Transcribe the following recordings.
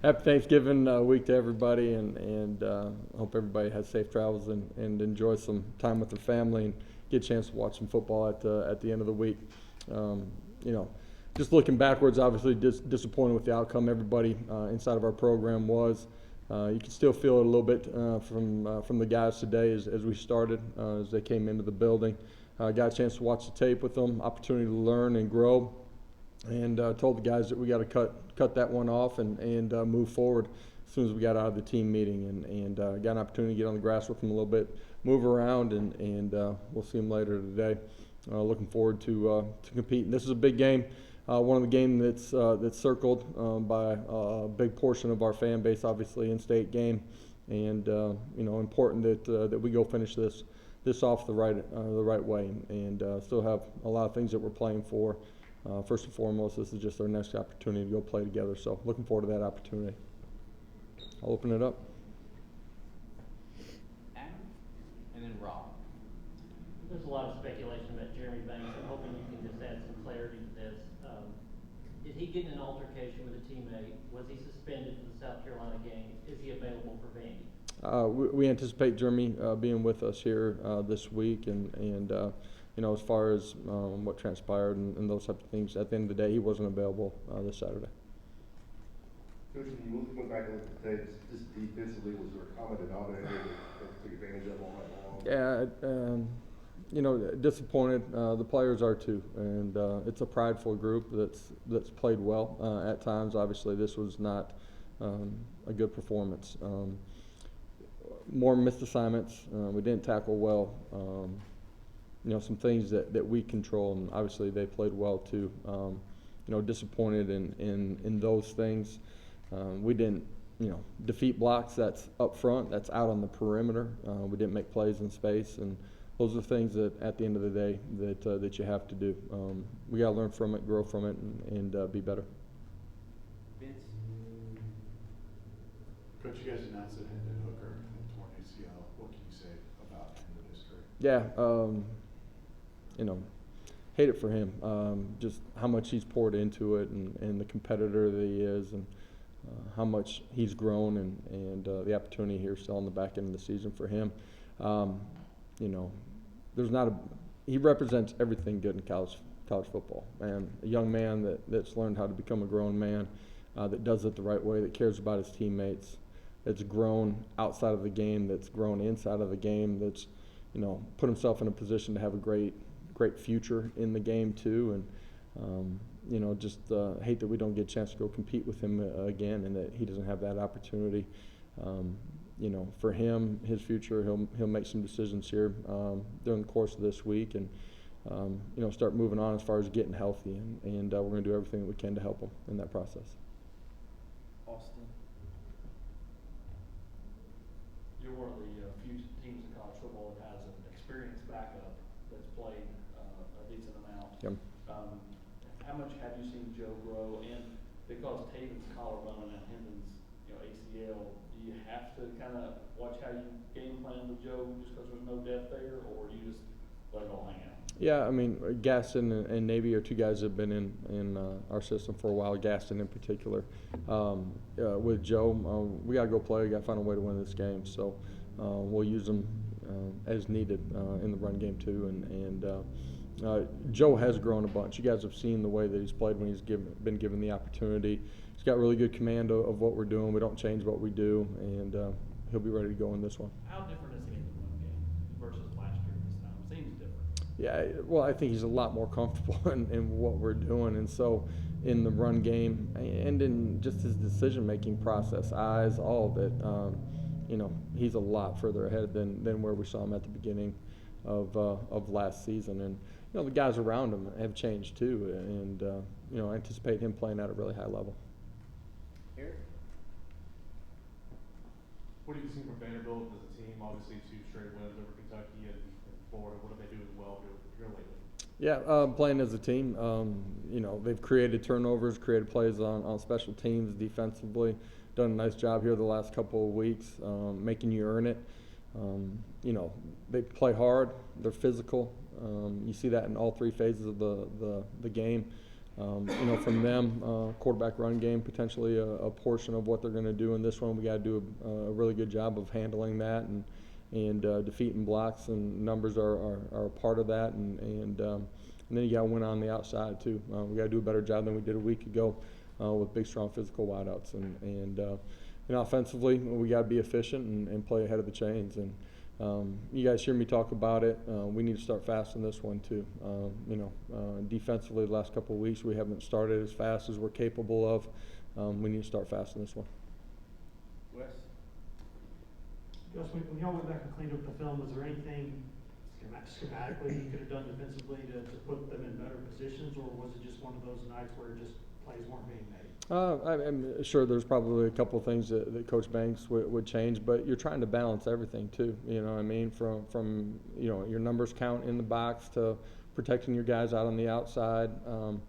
Happy Thanksgiving week to everybody, and hope everybody has safe travels and enjoys some time with their family and get a chance to watch some football at the end of the week. Um, you know, just looking backwards, obviously disappointed with the outcome. Everybody inside of our program was. You can still feel it a little bit from the guys today as we started, as they came into the building. Got a chance to watch the tape with them, opportunity to learn and grow, and told the guys that we got to cut that one off and move forward as soon as we got out of the team meeting, and got an opportunity to get on the grass with them a little bit, move around, and we'll see them later today. Looking forward to competing. This is a big game. One of the games that's circled by a big portion of our fan base, obviously in-state game, and important that we go finish this off the right way, and still have a lot of things that we're playing for. First and foremost, this is just our next opportunity to go play together. So looking forward to that opportunity. I'll open it up. Adam, and then Rob. There's a lot of speculation about Jeremy Banks. I'm hoping you can just add some clarity to this. Did he get in an altercation with a teammate? Was he suspended for the South Carolina game? Is he available for Vandy? We anticipate Jeremy being with us here this week, and as far as what transpired and those type of things, at the end of the day, he wasn't available this Saturday. Coach, when you went back and looked at the tapes, just defensively, was there a comment denominator that took advantage of all night long? Yeah, disappointed. The players are too, and it's a prideful group that's played well at times. Obviously, this was not a good performance. More missed assignments. We didn't tackle well. Some things that we control, and obviously they played well too. Disappointed in those things. We didn't, defeat blocks. That's up front. That's out on the perimeter. We didn't make plays in space, and those are things that at the end of the day that you have to do. We got to learn from it, grow from it, and be better. Vince. Coach, you guys announced that Hendon Hooker had torn ACL. What can you say about him and his career? Yeah, hate it for him. Just how much he's poured into it, and the competitor that he is, and how much he's grown, and the opportunity here still on the back end of the season for him. He represents everything good in college football, and a young man that's learned how to become a grown man, that does it the right way, that cares about his teammates, that's grown outside of the game, that's grown inside of the game, that's put himself in a position to have a great future in the game too, and hate that we don't get a chance to go compete with him again, and that he doesn't have that opportunity. For him, his future, he'll make some decisions here during the course of this week, and start moving on as far as getting healthy, and we're going to do everything that we can to help him in that process. Austin. You're one of the few teams in college football that has an experienced backup that's played a decent amount. Yep. How much have you seen Joe grow? And because Taven's collarbone and Hendon's ACL, do you have to kind of watch how you game plan with Joe just because there's no depth there, or do you just let it all hang out? Yeah, I mean, Gaston and Navy are two guys that have been in our system for a while, Gaston in particular. With Joe, we got to go play. We got to find a way to win this game. So we'll use them as needed in the run game too. And Joe has grown a bunch. You guys have seen the way that he's played when he's been given the opportunity. He's got really good command of what we're doing. We don't change what we do, and he'll be ready to go in this one. How different is he in the run game versus last year at this time? Seems different. Yeah, well, I think he's a lot more comfortable in what we're doing, and so in the run game and in just his decision-making process, eyes, all of it, he's a lot further ahead than where we saw him at the beginning of last season. And the guys around him have changed too, and I anticipate him playing at a really high level. Eric. What have you seen from Vanderbilt as a team? Obviously, 2 straight wins over Kentucky and Florida. What have they doing well here lately? Yeah, playing as a team. They've created turnovers, created plays on special teams, defensively. Done a nice job here the last couple of weeks, making you earn it. They play hard. They're physical. You see that in all 3 phases of the game. from them, quarterback run game, potentially a portion of what they're going to do in this one. We got to do a really good job of handling that and defeating blocks, and numbers are a part of that. And then you got to win on the outside too. We got to do a better job than we did a week ago with big, strong, physical wideouts. And offensively, we got to be efficient and play ahead of the chains. And you guys hear me talk about it. We need to start fast in this one too. Defensively, the last couple of weeks we haven't started as fast as we're capable of. We need to start fast in this one. Wes? Gus, when y'all went back and cleaned up the film, was there anything schematically you could have done defensively to put them in better positions, or was it just one of those nights where just plays weren't being made? I'm sure there's probably a couple of things that Coach Banks would change, but you're trying to balance everything too. You know what I mean? From your numbers count in the box to protecting your guys out on the outside. And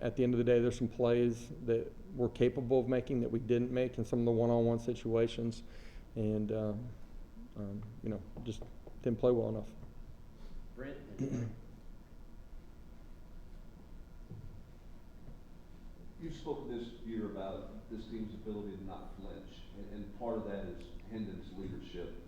at the end of the day, there's some plays that we're capable of making that we didn't make in some of the one-on-one situations, and just didn't play well enough. Brent? You've spoken this year about this team's ability to not flinch, and part of that is Hendon's leadership.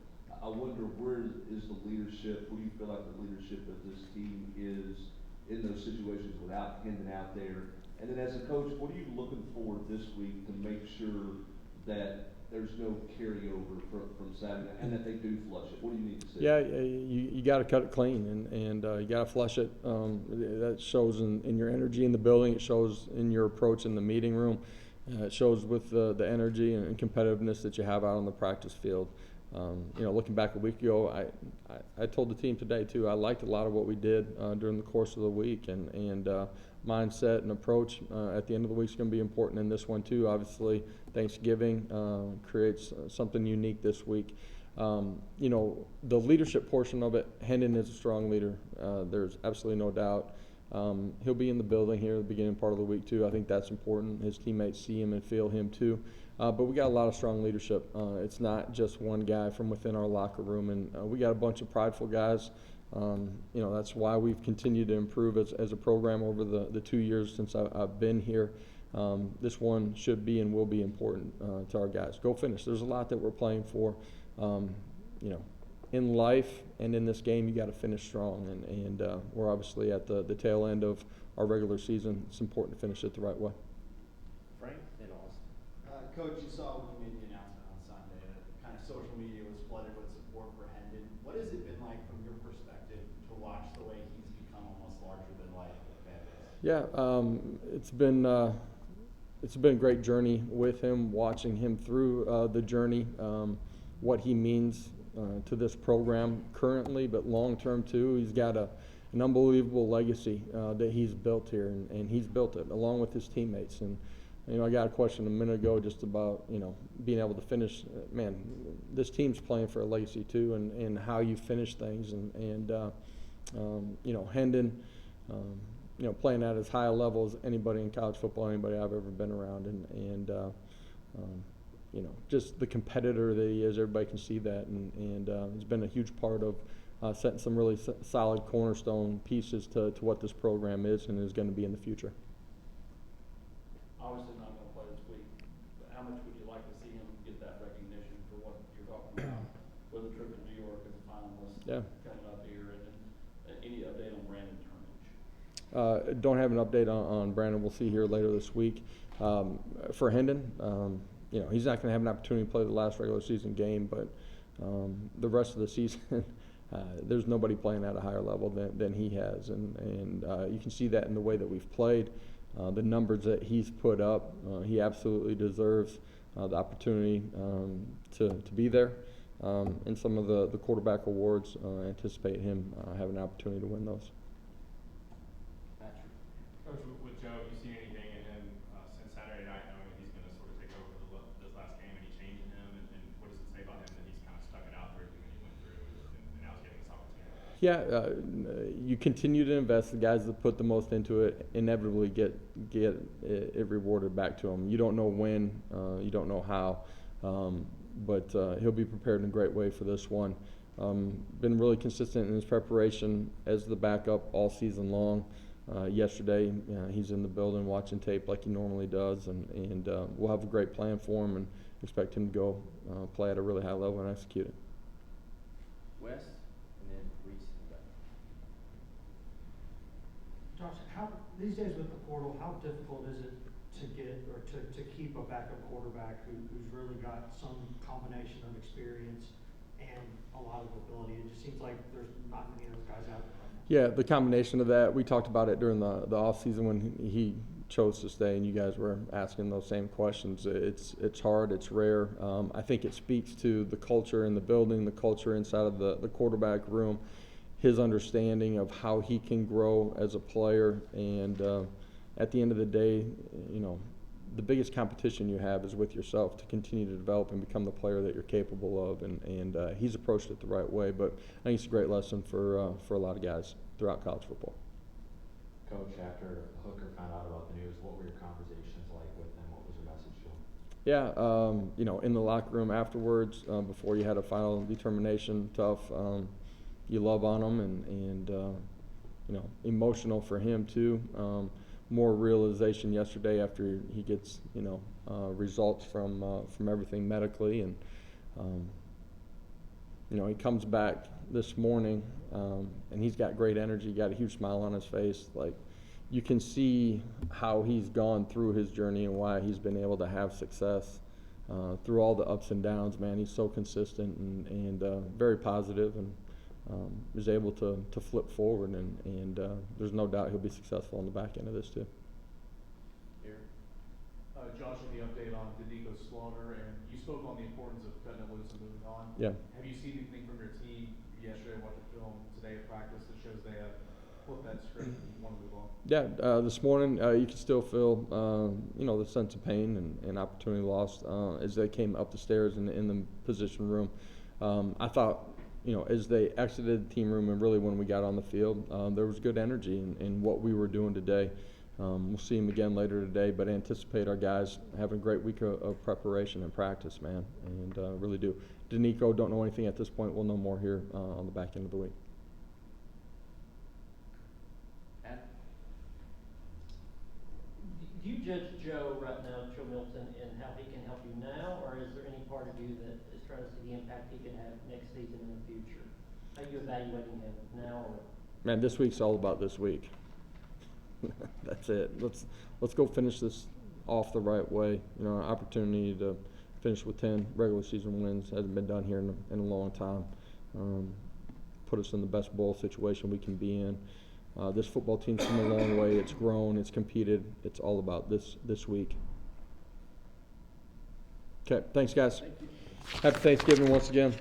I wonder, where is the leadership? Where do you feel like the leadership of this team is in those situations without Hendon out there? And then as a coach, what are you looking for this week to make sure that there's no carryover from Saturday and that they do flush it? What do you need to see? Yeah, you got to cut it clean and you got to flush it. That shows in your energy in the building. It shows in your approach in the meeting room. It shows with the energy and competitiveness that you have out on the practice field. Looking back a week ago, I told the team today too, I liked a lot of what we did during the course of the week, and mindset and approach at the end of the week is going to be important in this one too. Obviously, Thanksgiving creates something unique this week. The leadership portion of it, Hendon is a strong leader. There's absolutely no doubt. He'll be in the building here at the beginning part of the week too. I think that's important. His teammates see him and feel him too. But we got a lot of strong leadership. It's not just one guy from within our locker room, and we got a bunch of prideful guys. That's why we've continued to improve as a program over the 2 years since I've been here. This one should be and will be important to our guys. Go finish. There's a lot that we're playing for. In life and in this game, you got to finish strong, and we're obviously at the tail end of our regular season. It's important to finish it the right way. Frank? Then Austin. Coach, you saw when you made the announcement on Sunday that kind of social media was flooded with support for Hendon. What has it been like from your perspective to watch the way he's become almost larger than life with the fan base? Yeah, it's been a great journey with him, watching him through the journey, what he means to this program currently, but long term too. He's got an unbelievable legacy that he's built here, and he's built it along with his teammates. And I got a question a minute ago just about being able to finish. Man, this team's playing for a legacy too, and how you finish things. And Hendon, playing at as high a level as anybody in college football, anybody I've ever been around, and just the competitor that he is. Everybody can see that, and he's been a huge part of setting some really solid cornerstone pieces to what this program is and is going to be in the future. Obviously not going to play this week, but how much would you like to see him get that recognition for what you're talking about with a trip to New York as a finalist coming up here, and then any update on Brandon Turnage? Don't have an update on Brandon. We'll see here later this week. For Hendon, he's not going to have an opportunity to play the last regular season game, but the rest of the season, there's nobody playing at a higher level than he has, and you can see that in the way that we've played. The numbers that he's put up, he absolutely deserves the opportunity to be there. In some of the quarterback awards, anticipate him having an opportunity to win those. Patrick? Coach, with Joe, have you seen anything in him since Saturday night, knowing that he's going to sort of take over this last game? Any change in him, and what does it say about him that he's kind of stuck it out for everything that he went through and now he's getting this opportunity? Yeah, you continue to invest. The guys that put the most into it inevitably get it rewarded back to them. You don't know when, you don't know how, but he'll be prepared in a great way for this one. Been really consistent in his preparation as the backup all season long. yesterday. He's in the building watching tape like he normally does, and we'll have a great plan for him and expect him to go play at a really high level and execute it. West, and then Reese in the back. Josh, how, these days with the portal, how difficult is it to get or to keep a backup quarterback who's really got some combination of experience and a lot of ability? It just seems like there's not many of those guys out there right now. Yeah, the combination of that, we talked about it during the off season when he chose to stay, and you guys were asking those same questions. It's hard, it's rare. I think it speaks to the culture in the building, the culture inside of the quarterback room, his understanding of how he can grow as a player, and at the end of the day, you know, the biggest competition you have is with yourself to continue to develop and become the player that you're capable of, and he's approached it the right way. But I think it's a great lesson for a lot of guys throughout college football. Coach, after Hooker found out about the news, what were your conversations like with him? What was your message to him? Yeah, you know, in the locker room afterwards, before you had a final determination, tough. You love on him, and you know, emotional for him too. More realization yesterday after he gets, you know, results from everything medically, and you know, he comes back this morning, and he's got great energy, got a huge smile on his face. Like, you can see how he's gone through his journey and why he's been able to have success through all the ups and downs. Man, he's so consistent and very positive, and is able to flip forward, and there's no doubt he'll be successful on the back end of this too. Josh, any update on Danico's slaughter, and you spoke on the importance of cutting it loose and moving on. Yeah. Have you seen anything from your team yesterday, watched the film today at practice that shows they have flipped that script and want to move on? Yeah, this morning you can still feel, you know, the sense of pain and opportunity lost as they came up the stairs in the position room. I thought, you know, as they exited the team room and really when we got on the field, there was good energy in what we were doing today. We'll see him again later today, but anticipate our guys having a great week of preparation and practice, man, and really do. Danico, don't know anything at this point. We'll know more here on the back end of the week. Do you judge Joe right now, Joe Milton, and how he can help you now, or is there any part of you that is trying to see the impact he can have next season in the future? How are you evaluating him now? Or? Man, this week's all about this week. That's it. Let's go finish this off the right way. You know, an opportunity to finish with 10 regular season wins hasn't been done here in a long time. Put us in the best bowl situation we can be in. This football team's come a long way. It's grown. It's competed. It's all about this week. Okay, thanks, guys. Thank you. Happy Thanksgiving once again.